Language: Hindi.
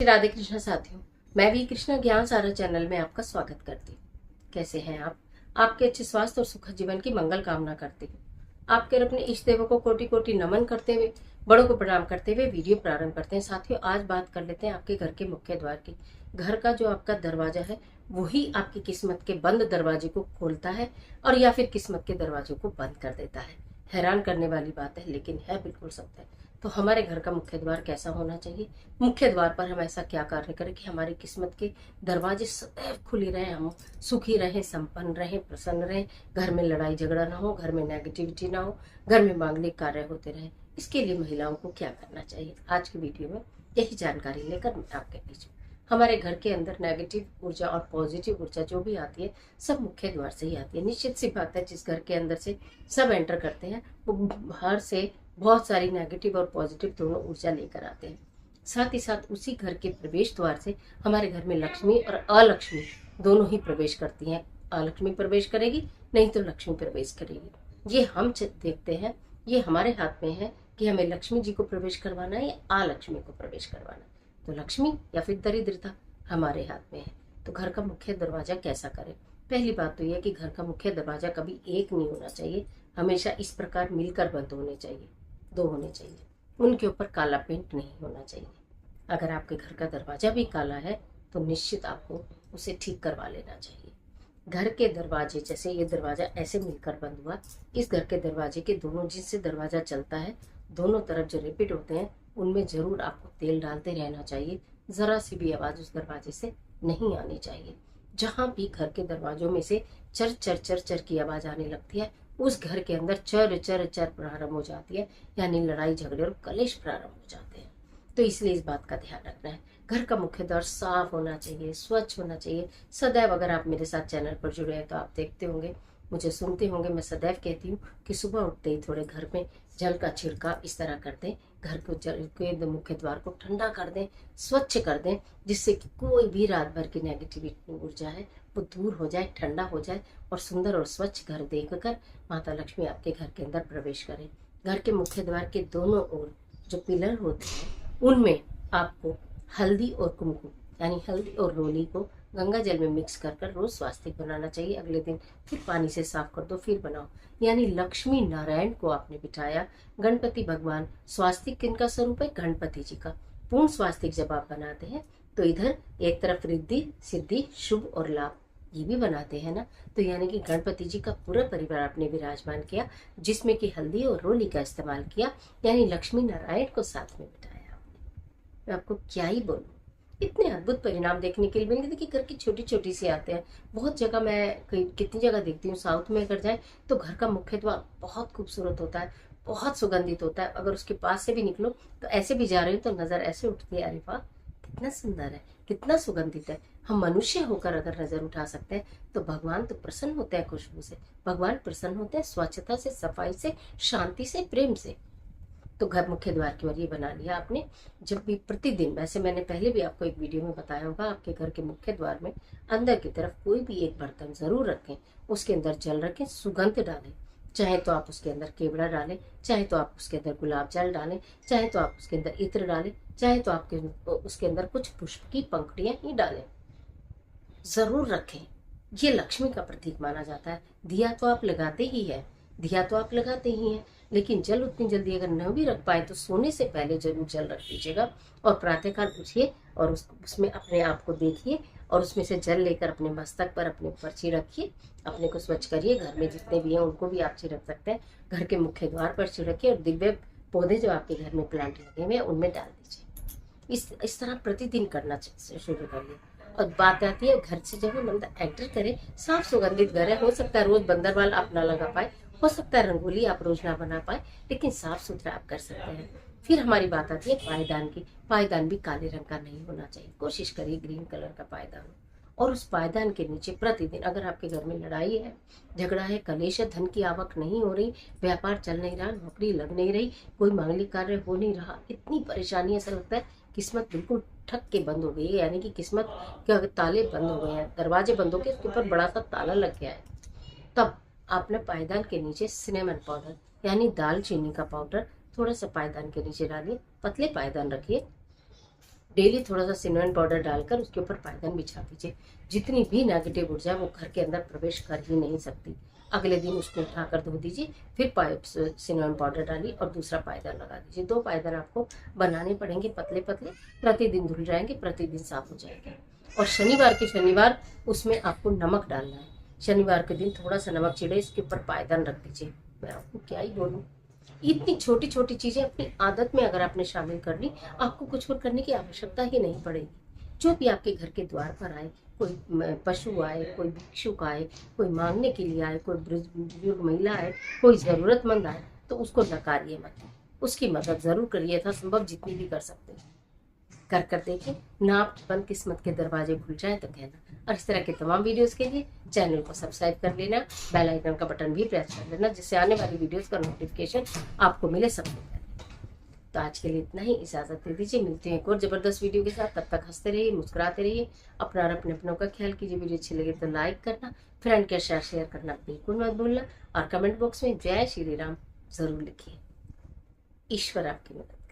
राधे कृष्णा साथियों, मैं भी कृष्णा ज्ञान सारा चैनल में आपका स्वागत करती हूँ। कैसे हैं आप? आपके अच्छे स्वास्थ्य और सुखद जीवन की मंगल कामना करती हूँ। आपके अपने इष्ट देवों को कोटि कोटि नमन करते हुए, बड़ों को प्रणाम करते हुए वीडियो प्रारंभ करते हैं। साथियों, आज बात कर लेते हैं आपके घर के मुख्य द्वार की। घर का जो आपका दरवाजा है वही आपकी किस्मत के बंद दरवाजे को खोलता है और या फिर किस्मत के दरवाजों को बंद कर देता है। हैरान करने वाली बात है, लेकिन है बिल्कुल सत्य है। तो हमारे घर का मुख्य द्वार कैसा होना चाहिए? मुख्य द्वार पर हम ऐसा क्या कार्य करें कि हमारी किस्मत के दरवाजे सदैव खुली रहे, हम सुखी रहें, संपन्न रहें, प्रसन्न रहें, घर में लड़ाई झगड़ा ना हो, घर में नेगेटिविटी ना हो, घर में मांगलिक कार्य होते रहें। इसके लिए महिलाओं को क्या करना चाहिए? आज की वीडियो में यही जानकारी लेकर मैं आपके बीच में। हमारे घर के अंदर नेगेटिव ऊर्जा और पॉजिटिव ऊर्जा जो भी आती है सब मुख्य द्वार से ही आती है। निश्चित सी बात है, जिस घर के अंदर से सब एंटर करते हैं वो बाहर से बहुत सारी नेगेटिव और पॉजिटिव दोनों ऊर्जा लेकर आते हैं। साथ ही साथ उसी घर के प्रवेश द्वार से हमारे घर में लक्ष्मी और अलक्ष्मी दोनों ही प्रवेश करती हैं। अलक्ष्मी प्रवेश करेगी, नहीं तो लक्ष्मी प्रवेश करेगी। ये हम देखते हैं, ये हमारे हाथ में है कि हमें लक्ष्मी जी को प्रवेश करवाना है या अलक्ष्मी को प्रवेश करवाना है। तो लक्ष्मी या फिर दरिद्रता हमारे हाथ में है। तो घर का मुख्य दरवाजा कैसा करें? पहली बात तो यह कि घर का मुख्य दरवाजा कभी एक नहीं होना चाहिए, हमेशा इस प्रकार मिलकर बंद होने चाहिए, दो होने चाहिए। उनके ऊपर काला पेंट नहीं होना चाहिए। अगर आपके घर का दरवाजा भी काला है तो निश्चित आपको उसे ठीक करवा लेना चाहिए। घर के दरवाजे, जैसे ये दरवाजा ऐसे मिलकर बंद हुआ, इस घर के दरवाजे के दोनों, जिससे दरवाजा चलता है, दोनों तरफ जो रिपीट होते हैं उनमें जरूर आपको तेल डालते रहना चाहिए। जरा सी भी आवाज उस दरवाजे से नहीं आनी चाहिए। जहां भी घर के दरवाजों में से चर चर चर चर की आवाज आने लगती है, उस घर के अंदर चर चर चर प्रारंभ हो जाती है, यानी लड़ाई झगड़े और कलेश प्रारंभ हो जाते हैं। तो इसलिए इस बात का ध्यान रखना है। घर का मुख्य द्वार साफ होना चाहिए, स्वच्छ होना चाहिए सदैव। अगर आप मेरे साथ चैनल पर जुड़े हैं तो आप देखते होंगे, मुझे सुनते होंगे, मैं सदैव कहती हूँ कि सुबह उठते ही थोड़े घर में जल का छिड़काव इस तरह कर दें, घर को जल के मुख्य द्वार को ठंडा कर दें, स्वच्छ कर दें, जिससे कि कोई भी रात भर की नेगेटिविटी ऊर्जा है वो दूर हो जाए, ठंडा हो जाए और सुंदर और स्वच्छ घर देखकर माता लक्ष्मी आपके घर के अंदर प्रवेश करें। घर के मुख्य द्वार के दोनों ओर जो पिलर होते हैं उनमें आपको हल्दी और कुमकुम, यानी हल्दी और रोली को गंगा जल में मिक्स कर कर रोज स्वास्तिक बनाना चाहिए। अगले दिन फिर पानी से साफ कर दो, फिर बनाओ। यानी लक्ष्मी नारायण को आपने बिठाया, गणपति भगवान। स्वास्तिक किनका स्वरूप है? गणपति जी का। पूर्ण स्वास्तिक जब आप बनाते हैं तो इधर एक तरफ रिद्धि सिद्धि शुभ और लाभ ये भी बनाते हैं ना, तो यानी कि गणपति जी का पूरा परिवार आपने विराजमान किया, जिसमें कि हल्दी और रोली का इस्तेमाल किया, यानी लक्ष्मी नारायण को साथ में बिठाया आपने। मैं आपको क्या ही बोलूं, इतने अद्भुत परिणाम देखने के लिए मिलेंगे। देखिए, घर की छोटी छोटी सी आते हैं। बहुत जगह मैं कितनी जगह देखती हूँ, साउथ में अगर जाए तो घर का मुख्य द्वार बहुत खूबसूरत होता है, बहुत सुगंधित होता है। अगर उसके पास से भी निकलो तो ऐसे भी जा रहे हो तो नजर ऐसे उठती है, अरे वाह कितना सुंदर है, कितना सुगंधित है। हम मनुष्य होकर अगर नजर उठा सकते हैं तो भगवान तो प्रसन्न होते हैं खुशबू से, भगवान प्रसन्न होते हैं स्वच्छता से, सफाई से, शांति से, प्रेम से। तो घर मुख्य द्वार की ओर ये बना लिया आपने। जब भी प्रतिदिन, वैसे मैंने पहले भी आपको एक वीडियो में बताया होगा, आपके घर के मुख्य द्वार में अंदर की तरफ कोई भी एक बर्तन जरूर रखें, उसके अंदर जल रखें, सुगंध डालें। चाहे तो आप उसके अंदर केवड़ा डालें, चाहे तो आप उसके अंदर गुलाब जल डालें, चाहे तो आप उसके अंदर इत्र डालें, चाहे तो आपके उसके अंदर कुछ पुष्प की पंखुड़ियां ही डालें, जरूर रखें। ये लक्ष्मी का प्रतीक माना जाता है। दिया तो आप लगाते ही है, दिया तो आप लगाते ही हैं, लेकिन जल उतनी जल्दी अगर न भी रख पाए तो सोने से पहले जरूर जल रख दीजिएगा और प्रातःकाल उठिए और उसमें अपने आप को देखिए और उसमें से जल लेकर अपने मस्तक पर, अपने ऊपर छिड़किए, अपने को स्वच्छ करिए। घर में जितने भी हैं उनको भी आप छिड़क सकते हैं। घर के मुख्य द्वार पर छिड़किए और दिव्य पौधे जो आपके घर में प्लांट लगे हुए हैं उनमें डाल दीजिए। इस तरह प्रतिदिन करना शुरू करिए। और बात आती है घर से जब बंदा एंटर करे, साफ सुगंधित घर है, हो सकता है रोज बंदरवाल आप ना लगा पाए, हो सकता है रंगोली आप रोज ना बना पाए, लेकिन साफ सुथरा आप कर सकते हैं। फिर हमारी बात आती है पायदान की। पायदान भी काले रंग का नहीं होना चाहिए, कोशिश करिए ग्रीन कलर का पायदान हो। और उस पायदान के नीचे प्रतिदिन, अगर आपके घर में लड़ाई है, झगड़ा है, कलेश है, धन की आवक नहीं हो रही, व्यापार चल नहीं रहा, नौकरी लग नहीं रही, कोई मांगलिक कार्य हो नहीं रहा, इतनी परेशानी, ऐसा लगता है किस्मत बिल्कुल ठक के बंद हो गई है, यानी कि किस्मत के ताले बंद हो गए हैं, दरवाजे बंद हो गए, उसके ऊपर बड़ा सा ताला लग गया है। तब आपने पायदान के नीचे सिनेमन पाउडर, यानी दालचीनी का पाउडर थोड़ा सा पायदान के नीचे डालिए। पतले पायदान रखिए, डेली थोड़ा सा सिनेमन पाउडर डालकर उसके ऊपर पायदान बिछा दीजिए। जितनी भी नेगेटिव ऊर्जा है वो घर के अंदर प्रवेश कर ही नहीं सकती। अगले दिन उसको उठाकर धो दीजिए, फिर सिनेमन पाउडर डालिए और दूसरा पायदान लगा दीजिए। 2 पायदान आपको बनाने पड़ेंगे पतले पतले, प्रतिदिन धुल जाएंगे, प्रतिदिन साफ हो जाएंगे। और शनिवार के शनिवार उसमें आपको नमक डालना है। शनिवार के दिन थोड़ा सा नमक छिड़े, इसके ऊपर पायदान रख दीजिए। मैं आपको क्या ही बोलूँ, इतनी छोटी छोटी चीजें अपनी आदत में अगर आपने शामिल कर ली, आपको कुछ और करने की आवश्यकता ही नहीं पड़ेगी। जो भी आपके घर के द्वार पर आए, कोई पशु आए, कोई भिक्षुक आए, कोई मांगने के लिए आए, कोई बुजुर्ग महिला आए, कोई जरूरतमंद आए, तो उसको नकारिए मत, उसकी मदद जरूर करिए, यथासंभव जितनी भी कर सकते हैं कर देखें। ना आप बंद किस्मत के दरवाजे खुल जाए तो कहना। और इस तरह के तमाम वीडियोस के लिए चैनल को सब्सक्राइब कर लेना, बेल आइकन का बटन भी प्रेस कर लेना, जिससे आने वाली वीडियोस का नोटिफिकेशन आपको मिले सबसे पहले। तो आज के लिए इतना ही, इजाजत दे दीजिए। मिलते हैं एक और जबरदस्त वीडियो के साथ। तब तक हंसते रहिए, मुस्कुराते रहिए, अपना और अपने अपनों का ख्याल कीजिए। वीडियो अच्छी लगे तो लाइक करना, फ्रेंड के साथ शेयर करना बिल्कुल मत भूलना, और कमेंट बॉक्स में जय श्री राम जरूर लिखिए। ईश्वर आपकी मदद